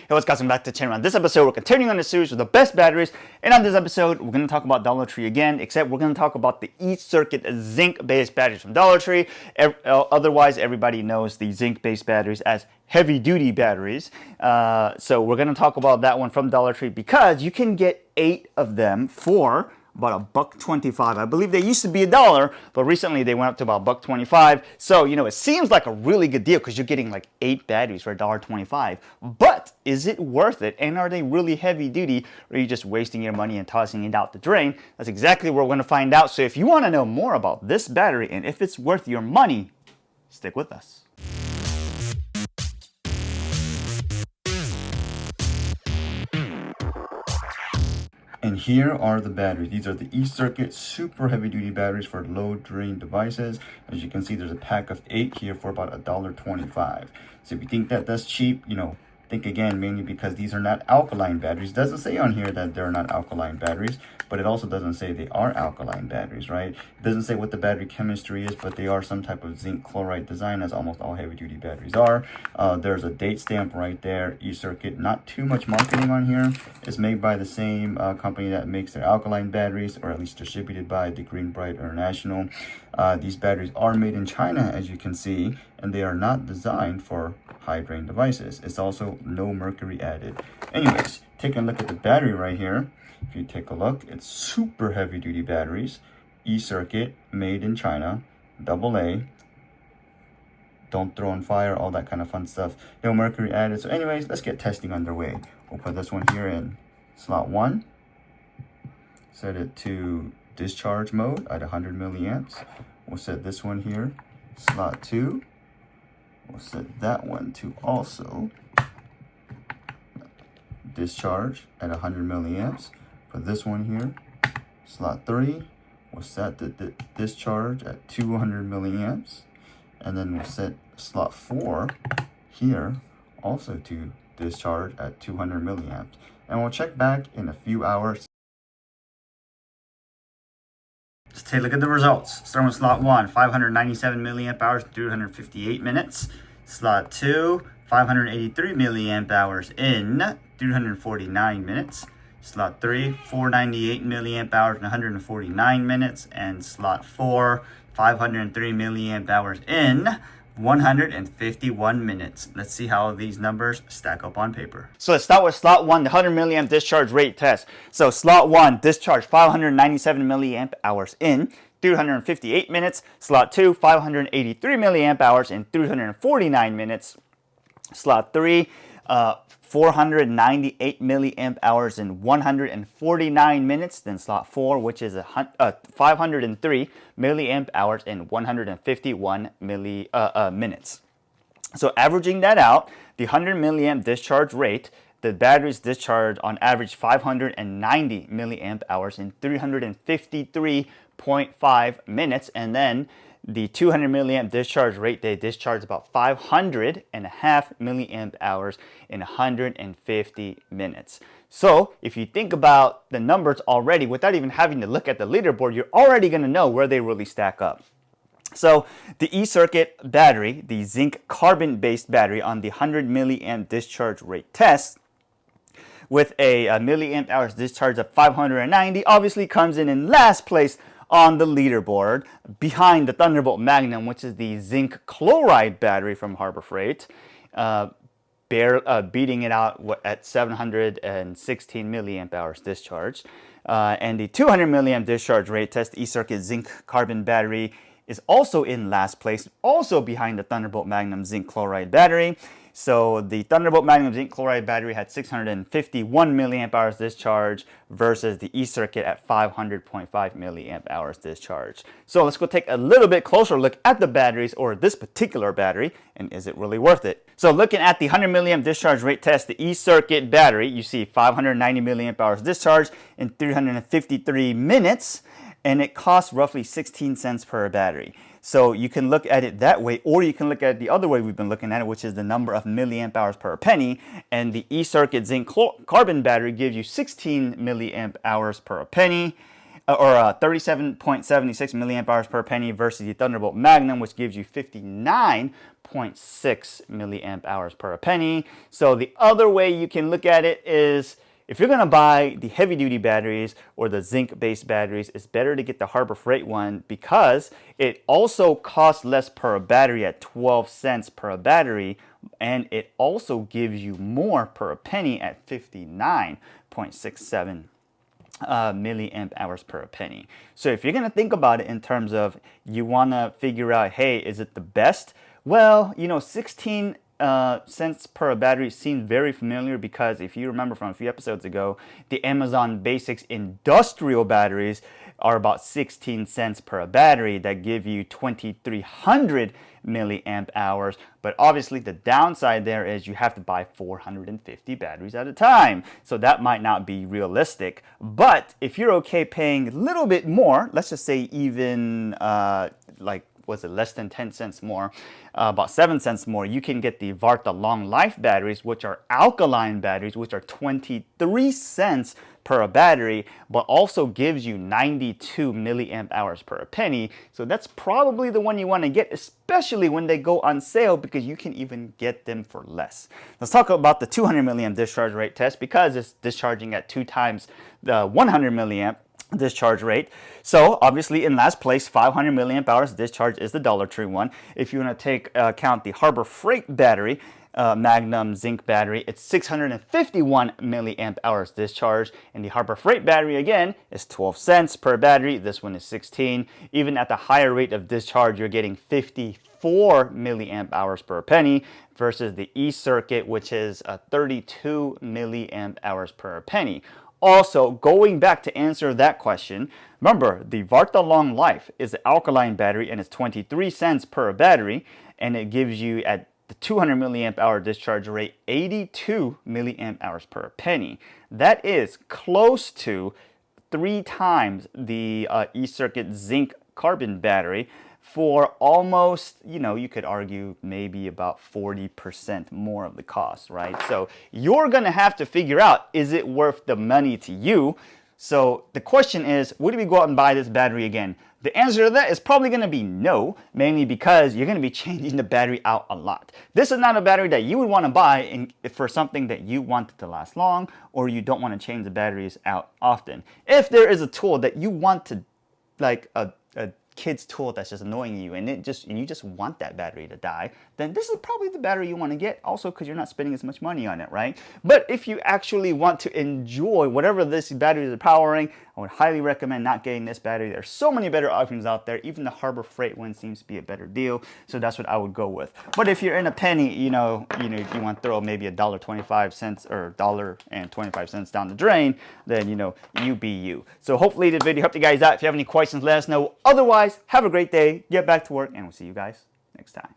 Hey, what's guys, I'm back to the channel. On this episode, we're continuing on the series with the best batteries. And on this episode, we're going to talk about DollarTree again, except we're going to talk about the E-circuit zinc-based batteries from DollarTree. Otherwise, everybody knows the zinc-based batteries as heavy-duty batteries. So we're going to talk about that one from DollarTree because you can get 8 of them for about $1.25. I believe they used to be $1, but recently they went up to about $1.25. So, you know, it seems like a really good deal because you're getting like 8 batteries for $1.25. But is it worth it? And are they really heavy duty, or are you just wasting your money and tossing it out the drain? That's exactly what we're going to find out. So if you want to know more about this battery and if it's worth your money, stick with us. And here are the batteries. These are the E-circuit super heavy duty batteries for low drain devices. As you can see, there's a pack of 8 here for about $1.25. So if you think that that's cheap, you know, think again, mainly because these are not alkaline batteries. It doesn't say on here that they're not alkaline batteries, but it also doesn't say they are alkaline batteries, right? It doesn't say what the battery chemistry is, but they are some type of zinc chloride design, as almost all heavy duty batteries are. There's a date stamp right there, E-circuit. Not too much marketing on here. It's made by the same company that makes their alkaline batteries, or at least distributed by the Green Bright International. These batteries are made in China, as you can see, and they are not designed for high drain devices. It's also no mercury added. Anyways, take a look at the battery right here. If you take a look, it's super heavy duty batteries, E-circuit, made in China, AA, don't throw on fire, all that kind of fun stuff. No mercury added. So anyways, let's get testing underway. We'll put this one here in slot 1, set it to discharge mode at 100 milliamps. We'll set this one here, slot 2. We'll set that one to also discharge at 100 milliamps. For this one here, slot 3, we'll set the discharge at 200 milliamps. And then we'll set slot 4 here also to discharge at 200 milliamps. And we'll check back in a few hours. Let's take a look at the results. Starting with slot 1, 597 milliamp hours, 358 minutes. Slot 2, 583 milliamp hours in 349 minutes. Slot 3, 498 milliamp hours in 149 minutes. And slot 4, 503 milliamp hours in 151 minutes. Let's see how these numbers stack up on paper. So let's start with slot 1, the 100 milliamp discharge rate test. So slot 1, discharge 597 milliamp hours in 358 minutes. Slot 2, 583 milliamp hours in 349 minutes. Slot 3, 498 milliamp hours in 149 minutes. Then slot 4, which is 503 milliamp hours in 151 minutes. So averaging that out, the 100 milliamp discharge rate, the batteries discharge on average 590 milliamp hours in 353.5 minutes, and then the 200 milliamp discharge rate, they discharge about 500.5 milliamp hours in 150 minutes. So if you think about the numbers already, without even having to look at the leaderboard, you're already going to know where they really stack up. So the E-circuit battery, the zinc carbon-based battery on the 100 milliamp discharge rate test, with a milliamp hours discharge of 590, obviously comes in last place on the leaderboard, behind the Thunderbolt Magnum, which is the zinc chloride battery from Harbor Freight, beating it out at 716 milliamp hours discharge. And the 200 milliamp discharge rate test, E-circuit zinc carbon battery, is also in last place, also behind the Thunderbolt Magnum zinc chloride battery. So the Thunderbolt Magnum zinc chloride battery had 651 milliamp hours discharge versus the E-circuit at 500.5 milliamp hours discharge. So let's go take a little bit closer look at the batteries, or this particular battery, and is it really worth it? So looking at the 100 milliamp discharge rate test, the E-circuit battery, you see 590 milliamp hours discharge in 353 minutes, and it costs roughly 16 cents per battery. So you can look at it that way, or you can look at it the other way we've been looking at it, which is the number of milliamp hours per penny. And the E-circuit zinc carbon battery gives you 16 milliamp hours per penny, or 37.76 milliamp hours per penny, versus the Thunderbolt Magnum, which gives you 59.76 0.6 milliamp hours per penny. So the other way you can look at it is, if you're going to buy the heavy duty batteries or the zinc based batteries, it's better to get the Harbor Freight one because it also costs less per battery at 12 cents per battery, and it also gives you more per penny at 59.67 milliamp hours per penny. So if you're going to think about it in terms of you want to figure out, hey, is it the best? Well, 16 cents per battery seems very familiar because if you remember from a few episodes ago, the Amazon Basics industrial batteries are about 16 cents per battery that give you 2,300 milliamp hours. But obviously the downside there is you have to buy 450 batteries at a time. So that might not be realistic. But if you're okay paying a little bit more, let's just say even was it less than 10 cents more, about 7 cents more, you can get the Varta long life batteries, which are alkaline batteries, which are 23 cents per battery, but also gives you 92 milliamp hours per penny. So that's probably the one you want to get, especially when they go on sale, because you can even get them for less. Let's talk about the 200 milliamp discharge rate test because it's discharging at 2 times the 100 milliamp discharge rate. So obviously in last place, 500 milliamp hours discharge is the DollarTree one. If you want to take count the Harbor Freight battery, Magnum zinc battery, it's 651 milliamp hours discharge, and the Harbor Freight battery again is 12 cents per battery. This one is 16. Even at the higher rate of discharge, you're getting 54 milliamp hours per penny versus the E-Circuit, which is 32 milliamp hours per penny. Also, going back to answer that question, remember the Varta Long Life is an alkaline battery and it's 23 cents per battery, and it gives you at the 200 milliamp hour discharge rate 82 milliamp hours per penny. That is close to 3 times the E-Circuit zinc carbon battery for almost, you could argue maybe about 40% more of the cost, right? So you're gonna have to figure out, is it worth the money to you? So the question is, would we go out and buy this battery again? The answer to that is probably going to be no, mainly because you're going to be changing the battery out a lot. This is not a battery that you would want to buy for something that you want it to last long, or you don't want to change the batteries out often. If there is a tool that you want to, like a kid's tool that's just annoying you and you just want that battery to die, then this is probably the battery you want to get, also because you're not spending as much money on it, right? But if you actually want to enjoy whatever this battery is powering, I would highly recommend not getting this battery. There's so many better options out there. Even the Harbor Freight one seems to be a better deal, so that's what I would go with. But if you're in a penny, you want to throw maybe $1.25 or $1.25 down the drain, then you be you. So hopefully this video helped you guys out. If you have any questions, let us know. Otherwise, have a great day, get back to work, and we'll see you guys next time.